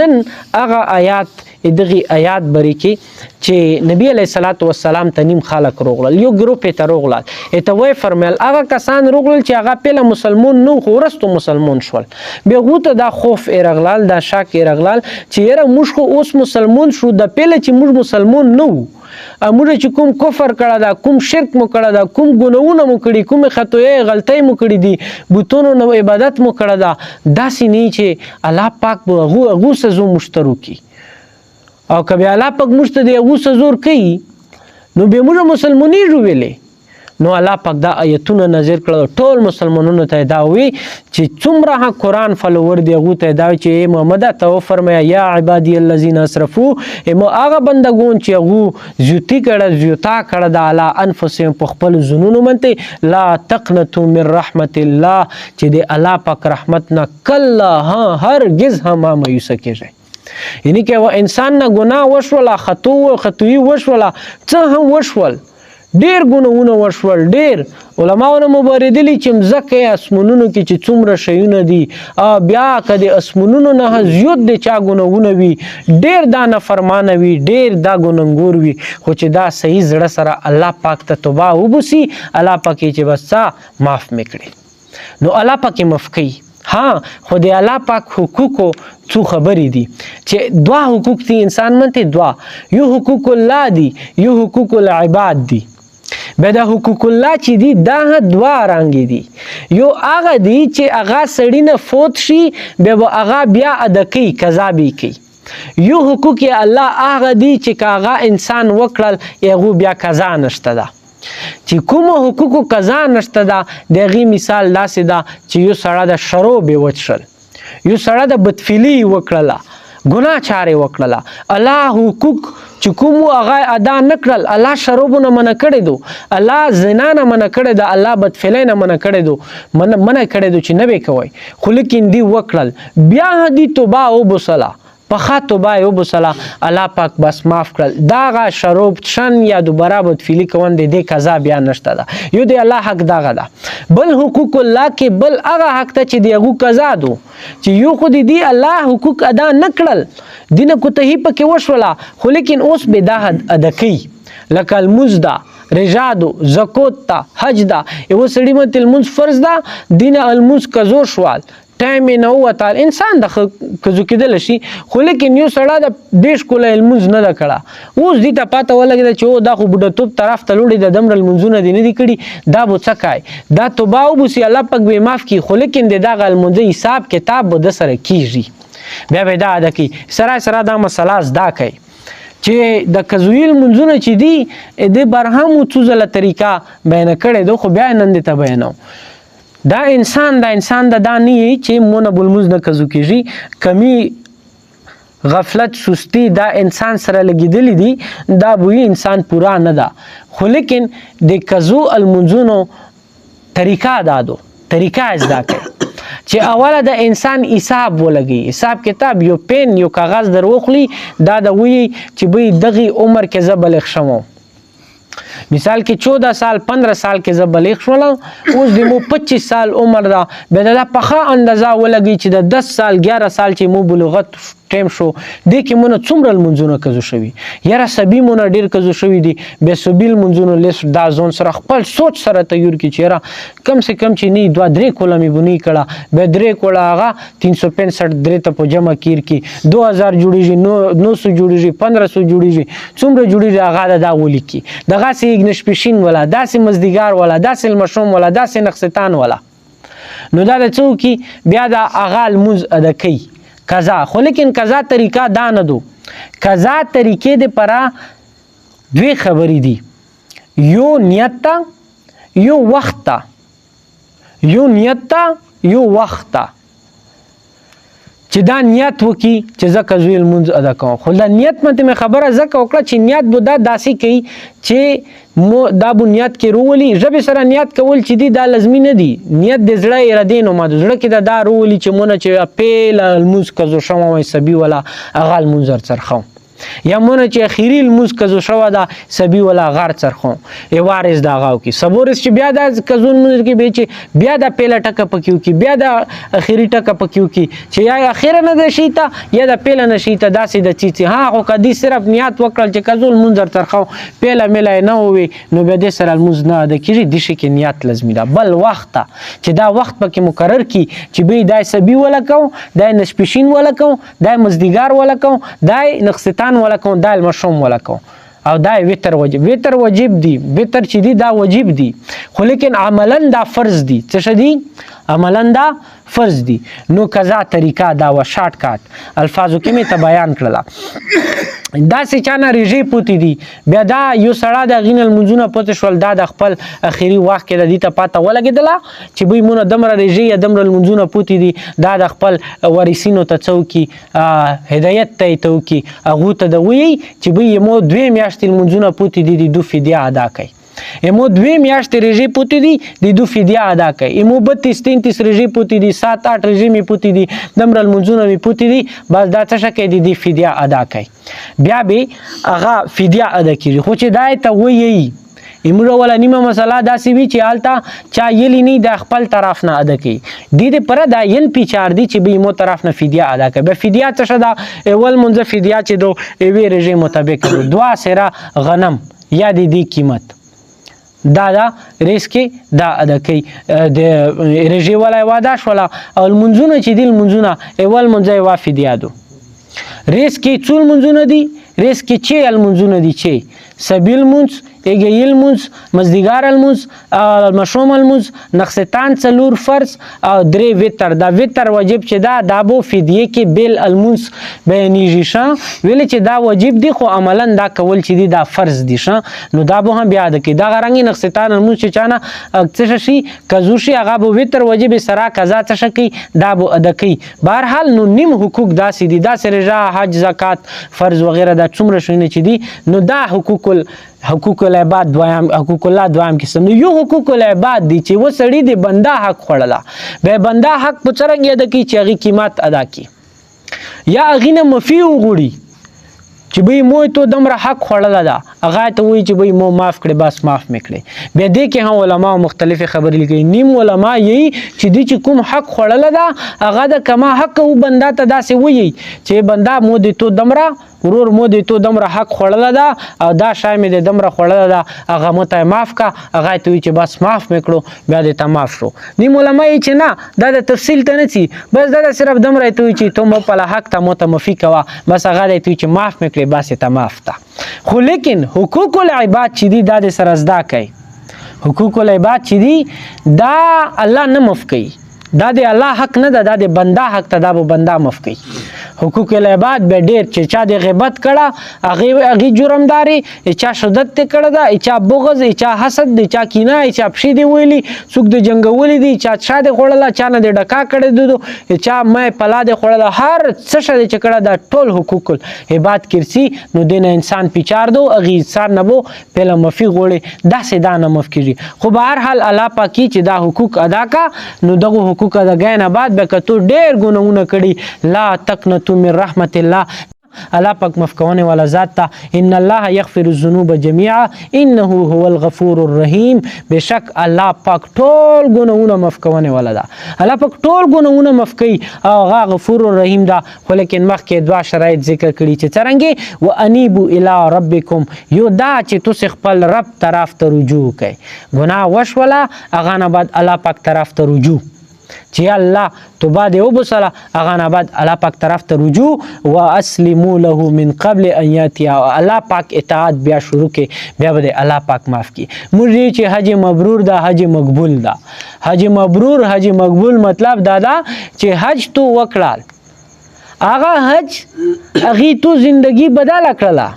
نن هغه آیات دغه آیات بری کې چې نبی علیه الصلاۃ والسلام ته نیم خلق روغلل یو ګروپ ته روغلل ته وای فرمایل هغه کسان روغلل چې هغه پهله مسلمان نو خو ورستو مسلمان شول به غوته دا خوف ارغلال دا شک ارغلال چې یره موږ خو اوس مسلمان شو د پهله چې موږ مسلمان نو موږ چې کوم کفر کړه دا کوم شرک مو کړه دا کوم ګناونه مو کړي کوم خطوې غلطۍ مو کړي دي بوتونو نو عبادت مو کړه دا داسې نه چې الله پاک به هغه سزو مشترکی او کبه الله پاک مشته دی هغه سزور کوي نو به موږ مسلمانۍ جوړلې نو الله پاک دا آیتونه نازل کړل ټول مسلمانانو ته دا وی چې څومره قرآن فالوور دی هغه ته دا چې محمد ته فرمایا یا عبادی الذین اسرفوا هغه بندگون چې هغه زیوتی کړه د الله انفسهم په خپل زنونو منته لا تقنطوا من رحمت الله چې د الله پاک رحمت نه کله هرگز هم مایوس کیږي یعنی که انسان نه ګناه وشوله خطوی وشوله څه هم وشول ډیر ګناونه وشول ډیر علماونه مبارزلی چې مزکه اسمنونو کې چې څومره شیونه دي بیا کدی اسمنونو نه زیات د چا ګناونه وي ډیر دا نافرمانه وي ډیر دا ګننګور وي خو چې دا صحیح زړه سره الله پاک ته توبه وبسي الله پاک چې بس معاف میکړي نو الله پاک معاف کوي خو د الله پاک حقوقو څو خبرې دي چې دوا حقوق دي انسان منته دوا یو حقوق الله دي یو حقوق العباد دي به د حقوق الله چې دي دا دوا رنګ دي یو هغه دي چې هغه سړی نه فوت شي به هغه بیا ادا کوي قضا به کوي یو حقوق الله هغه دي چې هغه انسان وکړل هغه بیا قضا نشته ده چې کوم حقوق قضا نشته ده دغه مثال داسې ده چې یو سړی د شراب وڅښل یو سړی د بدفعلي وکړله ګناه چارې وکړله الله حقوق چې کوم هغه ادا نکړل الله شرابونه منع کړی دو الله زنا نه منع کړی ده الله بدفعلۍ نه منع کړی دو منع کړی دو چې نه به کوي خو لیکن دی وکړل بیا دی توبه وبسله په توبه وبسله الله پاک بس معاف کړل داغه شراب شن یا دوباره بدفعلي کوون د قضا بیا نشته ده یو دی الله حق داغه ده بل حقوق الله کې بل هغه حق ته چې دی هغه قضا دو چې یو خو دی الله حقوق ادا نکړل دینه کوتهی پکې وشوله خو لیکن اوس به دا ادا کوي لکه المزدا رجادو زکات تا حج دا یو سړی مت المز فرض ده دینه المز کزو شوال ټایم نه وته انسان د کزو کېدل شي خو لیکن یو سړی د دیش کوله المز نه دا کړه اوس دې ته پاته ولګي چې دا خو بډه توپ طرف ته لوړي د دمر المنزونه دي نه دي کړي دا بو څکای دا توبه او بوسي الله پاک به معاف کی خو لیکن د المنز حساب کتاب به د سره کیږي بیا به دا ادا کی سره دا مسله زدا کوي چې د کزویل منځونه چې دي د برهم او څوزله طریقه بیان کړي دو خو بیا نن دې ته بیانو دا انسان د دانی چې مونږ بلموز نه کزو کیږي کمی غفلت سستی دا انسان سره لګیدلی دي دا بوی انسان پورا نه ده خو لیکن د کزو المنځونو طریقه دادو طریقه ازدا کوي چې اوله د انسان حساب ولګي حساب کتاب یو پین یو کاغذ دروخلی دا د وی چې به دغه عمر کې زبلغ شمو مثال کې 14 سال 15 سال کې زه بلیغ شولم اوس د مو 25 سال عمر ده به دا پخه اندازه ولګي چې د 10 سال 11 سال چې مو بلوغت ټیم شو د کې مونږ څومره منځونه کزو شوی یاره سبي مونږ ډیر کزو شوی دي به سبیل منځونه لیس دا ځون سره خپل سوچ سره تیار کی چیرې کم سے کم چې نه 2-3 کولمې بونی کړه به 3 کولا هغه 365 درې ته په جمع کیر کی 2000 جوړیږي 900 جوړیږي 1500 جوړیږي څومره جوړیږي هغه دا ولی کی دغه سي نشپشین ولا داسې مزدګار ولا داسې المشوم ولا داسې نقصتان ولا نو دا د څوکي بیا د اغال مز ادا کوي قضا خو لیکن قضا طریقه دا نه دو قضا طریقې د پرا دوی خبرې دي یو نیت تا یو وخت تا یو نیت تا یو وخت تا چې دا نیت وکي چې زکه زویل منځ ادا کوم خو دا نیت مته خبره زکه وکړه چې نیت بو دا داسې کوي چې دا بو نیت کې رولي ژبه سره نیت کول چې دی دا لازمي نه دی نیت د زړه اراده نو ما د زړه کې دا رولي چې مونږ چې اپیل الموز کزو شمو وای سبي ولا اغال منظر سرخم یا مونږ چې اخیری الموز کزو شو دا سبي ولا غار چرخو ای وارث دا غاو کی صبورس چې بیا دا کزون موږ کې به چې بیا دا پیله ټکه پکیو کی بیا دا اخیری ټکه پکیو کی چې یا اخیره نه شیتا یا دا پیله نشیتا داسې د چی ها خو کدي صرف نیت وکړل چې کزول منظر چرخو پیله ملای نه وي نو به د سره الموز نه د کیږي د شي کې نیت لازمي ده بل وخت چې دا وخت پکې مقرر کی چې به دای سبي ولا کو دای نشپشین ولا کو دای مزدیګار ولا کو دای نقصتان ولا کو دای مشوم ولا کو او دای وتر واجب دی وتر چې دی دا واجب دی خو لیکن عملا دا فرض دی څه شدی عملا دا فرض دی نو قضا طریقہ دا و شارټ کټ الفاظو کې می ته بیان کړل دا سې چانه ریجی پوتی دی بیا دا یو سړی د غینل منځونه پته شول دا د خپل اخیری وخت کې د دې ته پاته ولګیدله چې به مونږ دمر ریجی یا دمر منځونه پوتی دی دا د خپل وارثینو ته څوکي هدایت ته توکي هغه ته د وی چې به مو 2 میاشتې منځونه پوتی دی د دو فدیه ادا کوي امو 2 میاشتې ریجی پوتی دی د دو فدیه ادا کوي امو 32-33 ریجی پوتی دی 7-8 ریجی می پوتی دی دمر منځونه می پوتی دی بس دا څه شکه دی فدیه ادا کوي بیا به هغه فدیه ادا کیږي خو چې دای ته وی امره ولا نیمه مسله داسې وی چې حالت چا یلی نه د خپل طرف نه ادا کوي د دې پر دا ین پیچار دی چې به مو طرف نه فدیه ادا کوي به فدیه څه شدا اول منځ فدیه چې دو وی ریجی مطابق دوا سره غنم یا د دې قیمت دا ریس کې دا ادا کوي د ریجی ولا واده شولا او منځونه چې دی منځونه اول منځه وا فدیه دو ریس کې څول منځونه دي ریس کې چې المنځونه دي چې سبیل منځ ایګیل منځ مزدیګار المنځ مشوم المنځ نقصتان څلور فرض او 3 وتر دا وتر واجب چې دا بو فدیه کې بیل المنځ بیانېږي شه ویل چې دا واجب دي خو عملا دا کول چې دي دا فرض دي شه نو دا به هم بیا د کې دا غرانګي نقصتان المنځ چې چانه څه شي کزوشي هغه بو وتر واجب سره قضا څه شي دا بو ادا کوي بهرحال نو نیم حقوق داسې دي دا سره حج زکات فرض وغیرہ دا څومره شونه چې دي نو دا حقوق العباد دویم حقوق الله دویم قسم نو یو حقوق العباد دي چې و سړی دی بندا حق خړلا به بندا حق په څرنګ ادا کی چې هغه قیمت ادا کی یا غینه مفی وغوړي چې به مو ته دمر حق خړلا دا هغه ته وی چې به مو معاف کړي بس معاف میکړي به دې کې هم علما مختلف خبرې لګي نیم علما یي چې دې چې کوم حق خړلا دا هغه د کما حق او بندا ته داسې وی چې بندا مو دې تو دمره ورور مو دې تو دمره حق خړل دا او دا شای مې دې دمره خړل دا هغه مته معاف کا هغه ته چې بس معاف میکړو بیا دې ته معاف شو نیم علما یې چې نه دا د تفصیل ته نه چی بس دا صرف دمره ته چې تو مو په حق ته مته مفی کوا بس هغه دې چې معاف میکړي بس ته معاف تا خو لیکن حقوق العباد چې دي دا د سره زدا کوي حقوق العباد چې دي دا الله نه مف کوي دا د الله حق نه ده دا د بندا حق ته دا به بندا مف کوي حقوق العباد به ډیر چې چا د غیبت کړه هغه جرمداري چا شدت ته کړه دا چا بغض چا حسد چا کینه چا پښې دی ویلي څوک د جنگولي دي چا د خړله چا نه د ډکا کړه دو چا مې پلا د خړله هر څه شې چې کړه دا ټول حقوق العباد کرسي نو دین انسان پیچار دو هغه انسان نه بو پهله مفي غوړي دا سدا نه مف کیږي خو بهر حال الله پاکي چې دا حقوق ادا کا نو دغه حقوق ادا غین بعد به کتو ډیر ګناونه کړي لا تقنطوا من رحمت الله الله پاک معاف کونه والا ذات تا ان الله یغفر الذنوب جميعا انه هو الغفور الرحیم بشک الله پاک ټول ګناونه معاف کونه والا دا الله پاک ټول ګناونه معاف کوي او هغه غفور الرحیم دا خو لیکن مخکې دوا شرایط ذکر کړي چې څنګه و انیبوا الی ربکم یو دا چې تاسو خپل رب طرف ته رجوع کړئ ګناه وشولا هغه نه بعد الله پاک طرف ته رجوع چې الله توبه دی وبسله هغه نه بعد الله پاک طرف ته رجوع واسلموا له من قبل ان یاتی الله پاک اطاعت بیا شروع کې بیا به الله پاک معاف کی موږ چې حج مبرور دا حج مقبول دا حج مبرور حج مقبول مطلب دا چې حج تو وکړل هغه حج هغه تو زندگی بدل کړله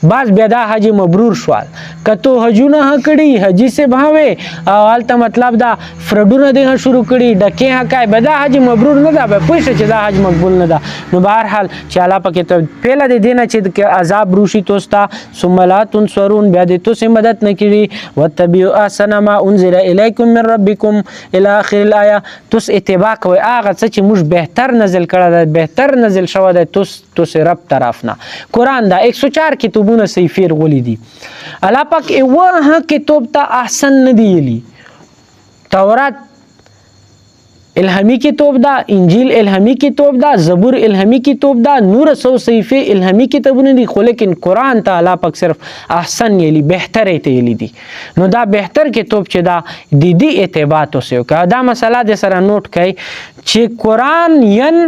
بعض بیا دا حج مبرور شوال کتو حجونه کړي حجي سے بهاوي او الته مطلب دا فرډونه دغه شروع کړي ډکه حقای بدا حج مبرور نه دا به پوښتنه چې دا حج مقبول نه ده. نو بهر حال چې الله پکې ته پیله د دینه چې عذاب روشي توستا ثم لا تنصرون بیا د توسه مدد نه کړي وتبعوا احسن ما انزل الیکم من ربکم الى اخر الايه توس اتباع کوي هغه څه چې موږ بهتر نازل کړه ده بهتر نازل شوی ده توس رب طرف نه. قران دا 104 کتابونه صحیفیر غولي دي الله پاک ایوه کتاب ته احسن نه دی تورات الهامی کتاب دا انجیل الهامی کتاب دا زبور الهامی کتاب دا نور سو صحیفه الهامی کتابونه دي خو لیکن قران ته الله پاک صرف احسن یلی بهتر ته یلی دي. نو دا بهتر کتاب چې دا د دې اتباع توسه کا دا مسله د سره نوٹ کړئ چې قران ین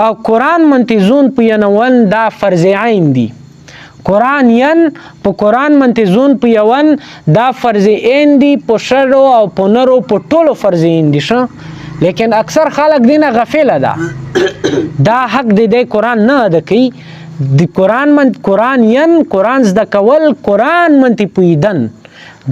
او قران منتزون پینول دا فرض عین دي. قران ین په قران منتزون پیون دا فرض عین دي په شرو او په نرو په ټولو فرض عین دي شو لیکن اکثر خلک دینه غفله ده دا حق دی قران نه ادا کوي د قران ین قران زده کول قران منتی پویدن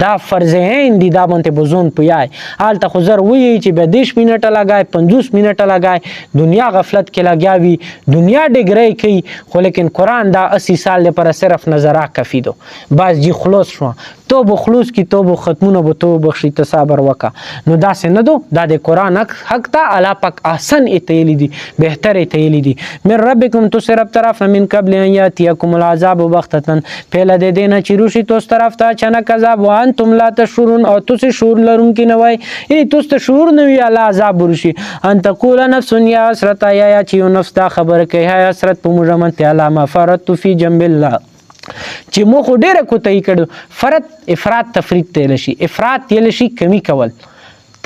دا فرض عین دي دا باندې بزون پویای حالت خو زر وی چې به 10 منټه لګای 50 منټه لګای دنیا غفلت کې لګیاوی دنیا ډګری کوي خو لیکن قران دا 80 سال لپاره صرف نظره کفی دو باز جی خلاص شو تو بخلوص کی تو ختمونه به تو بخشي تصابر وکا نو دا سه نه دو دا د قران حق ته الله پاک احسن ایتلی دي بهتر ایتلی دي من ربکم تو سرب طرف من قبل ان یاتیکم العذاب بغتتن پهله د دینه چې روشي تو طرف ته چنه عذاب وانتم لا تشعرون او تو شعور لرون کې نه وای یعنی تو ته شعور نه وی الله عذاب ورشي ان تقول نفس یا حسرت یا چې نفس دا خبر کوي یا حسرت په مجرمن ته علامه فرت فی جنب الله چې مو خو ډیره کوتای کړو فرت افراط تفرید تل شي افراط تل شي کمی کول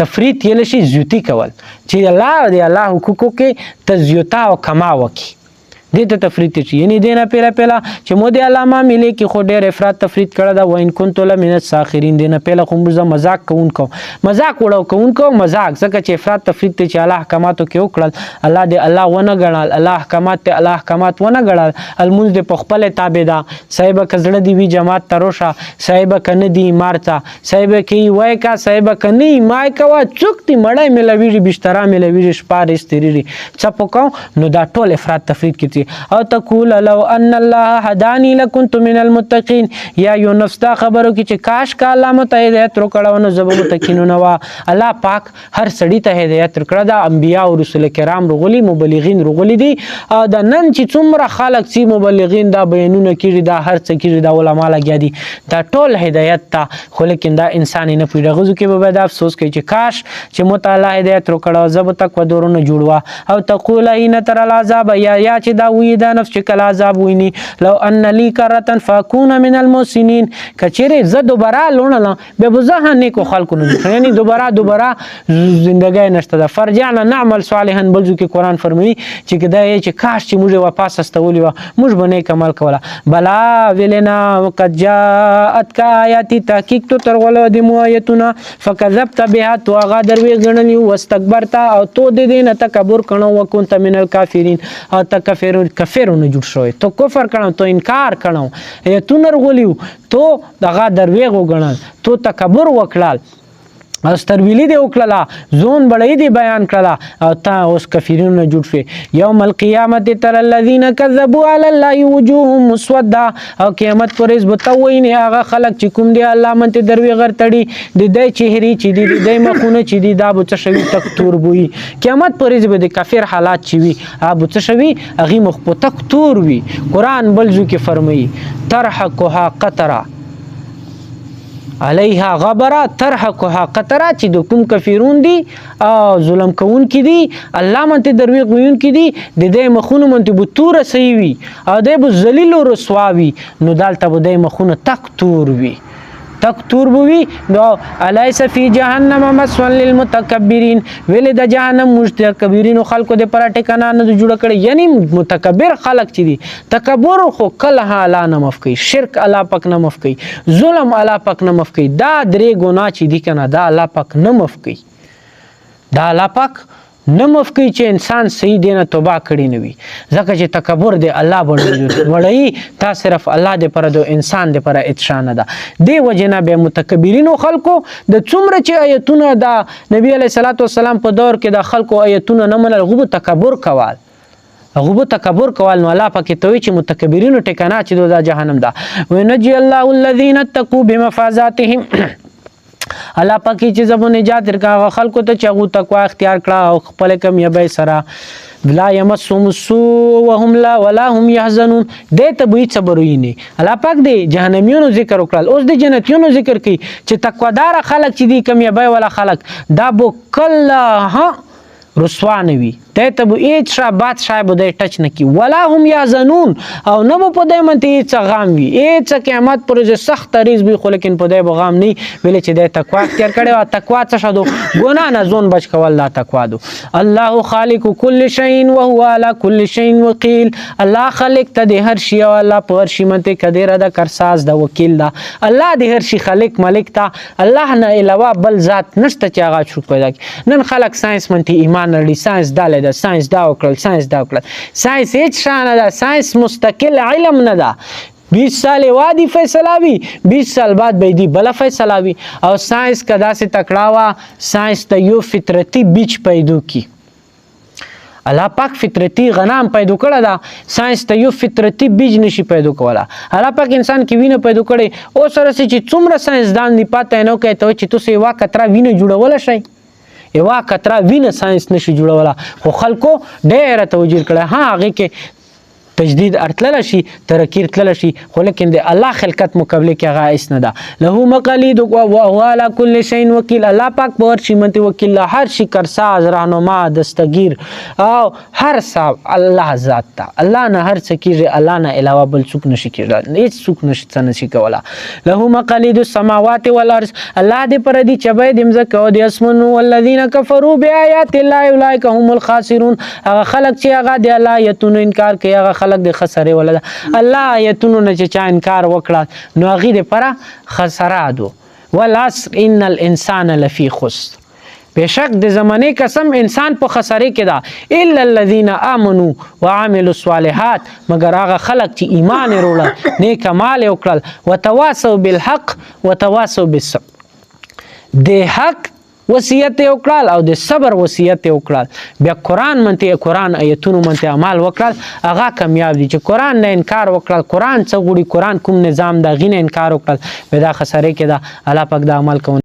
تفرید تل شي زیوتی کول چې الله دی الله حقوقو کې تزیوتا او کما وکي دې ته تفرید شي یعنی دینه پیلا چې مو دی علامه ملي کې خو ډیر افراط تفرید کړه دا وین كنت لمن الساخرین دینه پیلا خو موږ مزاق کوونکو مزاق وړو کوونکو مزاق ځکه چې افراط تفرید ته چې الله احکاماتو کې وکړل الله دې الله ونه غړل الله احکامات ته الله احکامات ونه غړل المنز دې په خپل تابع ده صاحب کزړه دی وی جماعت تروشه صاحب کنه دی مارتا صاحب کې وای کا صاحب کني مای کوا چوکتی مړای ملوي بشترا ملوي شپار استری چپو کو نو دا ټول افراط تفرید کې او تقول لو ان الله هداني لكنت من المتقين یا یو نفس دا خبرو کې چې کاش کا الله مته هدایت ورکړو نو زبر متقینو نو الله پاک هر سړی ته هدایت ورکړه دا انبیا او رسول کرام رغلي مبلغین رغلي دي دا نن چې څومره خلک سي مبلغین دا بیانونه کړي دا هر څه کړي دا علما لګیا دي دا ټول هدایت ته خو لیکن دا انسان نه پیډغزو کې به دا افسوس کوي چې کاش چې متعالی هدایت ورکړو زب تک ودورونه جوړوا او تقول ان تر العذاب یا چې دا وی دا نفس چې کله عذاب ویني لو ان لی کرتن فاکون من المحسنین کچره ز دوباره لونه به بزه نیکو خلکو نه یعنی دوباره زندګی نشته دا فرجعنا نعمل صالحا بلځو کې قران فرمایي چې کدا چې کاش چې موږ واپس استولې و موږ به نیک عمل کولا بلا ولنا وقد جاءت آیاتی تحقیق تو ترغلو د موایتنا فکذبت بها تو غادر وی غنلی واستكبرت او تو د دین تکبر کڼو وکنت من الکافرین او کفرونه جوړ شوی تو کفر کڼو تو انکار کڼو تو نرغلیو تو دغه درویغ وګڼل تو تکبر وکړل استرویلی دی وکړه زون بړی دی بیان کړه او تا اوس کفرونه جوړ شوی یوم القیامت تر الذین کذبوا علی الله وجوههم مسوده او قیامت پرز بتوین هغه خلق چې کوم دی الله منته دروي غر تړي د دې چهري چې دی د مخونه چې دی دا بوڅ شوی تک تور بوي قیامت پرز به د کافر حالات چي وي بوڅ شوی هغه مخ په تک تور وي قران بلځو کې فرمایي ترحقها قطره علیها غبره ترحقها قطره چې د کوم کفیرون دي او ظلم کوون کې دي الله منته درویغ ویون کې دي د دې مخونه منته بتور سي وي او د بو ذلیل او رسوا وي نو دالته به د مخونه تک تور وي تک تور بوي نو الیس فی جهنم مسوا للمتکبرین ویل د جهنم متکبرین خلکو د پر ټکانه نه جوړ کړي یعنی متکبر خلک چي دي تکبر خو کله اعلی نه مفکی شرک الله پاک نه مفکی ظلم الله پاک نه مفکی دا درې ګناه چي دي کنه دا الله پاک نه مفکی دا الله پاک نه مفکی چې انسان صحیح دینه توبه کړی نه وي ځکه چې تکبر دی الله باندې وړي تا صرف الله دې پر د انسان دې پر اتشا نه ده دی وجنه به متکبرینو خلکو د څومره چې آیتونه د نبی علیه الصلاۃ والسلام په دور کې د خلکو آیتونه نه منل غو تکبر کول هغه تکبر کول نو الله پاک ته وی چې متکبرینو ټکانه چې د جهنم ده ونجي الله الذين اتقوا بمفازاتهم الله پاک چې زبون نجات ورکا خلکو ته چغو تقوا اختیار کړه او خپل کمیابی سره لا يمسهم السوء وهم لا ولا هم يحزنون دې ته به صبرونه الله پاک دې جهنميونو ذکر وکړل اوس د جنتیونو ذکر کوي چې تقوادار خلک چې دي کمیابی ولا خلک دا بو کله رسوا نه وي ته به هیڅ شا بادشاہ به د ټچ نه کی ولا هم یحزنون او نه په دې منته هیڅ غام وي هیڅ قیامت پر ز سخت ریز به خو لیکن په دې غام نه ویل چې د تقوا اختیار کړي او تقوا څه شدو ګنا نه زون بچ کول لا تقوا دو الله خالق كل شيء وهو على كل شيء وكيل الله خالق ته د هر شی او الله په هر شی منته قدیر ده کارساز د وکیل ده الله د هر شی خالق مالک ته الله نه علاوه بل ذات نشته چې هغه شو پیدا نن خلق ساينس منته ایمان لري ساينس داله ساينس دا وکړل ساينس هیڅ شان ده ساينس مستقل علم نه ده 20 سال وادي فیصله وی 20 سال بعد به دی بل فیصله وی او ساينس کدا سے تکړاوا ساينس ته یو فطرتي بیچ پیدا کی الله پاک فطرتي غنام پیدا کړه دا ساينس ته یو فطرتي بیج نشي پیدا کولا الله پاک انسان کې وینه پیدا کړي او سره چې څومره ساينس دان دی پاتې نو کوي ته چې تاسو وا کتره وینه جوړول شي یوا کتره وینه ساينس نشي جوړولا خو خلکو ډېر توجیه کړه ها هغه کې تجدید ارتل شي ترکیر تل شي خو لیکن د الله خلقت مقابله کې هغه اس نه ده له مقالید او هو على كل شيء وکیل الله پاک په هر شي منته وکیل هر شي کرساز راهنما دستگیر او هر صاحب الله ذات ته الله نه هر څه کیږي الله نه علاوه بل څوک نشي کېږي هیڅ څوک نشي کولا له مقالید السماوات والارض الله دې پر دې چبې دمزه کو دې اسمنو والذین کفروا بیاات الله اولئک هم الخاسرون هغه خلق چې هغه د الله آیتونو انکار کوي هغه خلق د خسره ولدا الله آیتونو نه چې چا انکار وکړه نو هغه د پر خسره دو والعصر ان الانسان لفی خسر بشک د زمانه قسم انسان په خساره کې دا الا الذين امنوا وعملوا الصالحات مگر هغه خلق چې ایمان وروړل نیک اعمال وکړل وتواصوا بالحق وتواصوا بالصبر د حق وصیت وکړل او د صبر وصیت وکړل بیا قران منته قران آیتونو منته عمل وکړل هغه کامیاب دي چې قران نه انکار وکړل قران څه غوړي قران کوم نظام دا غینه انکار وکړل به دا خساره کې دا الله پاک دا عمل کوي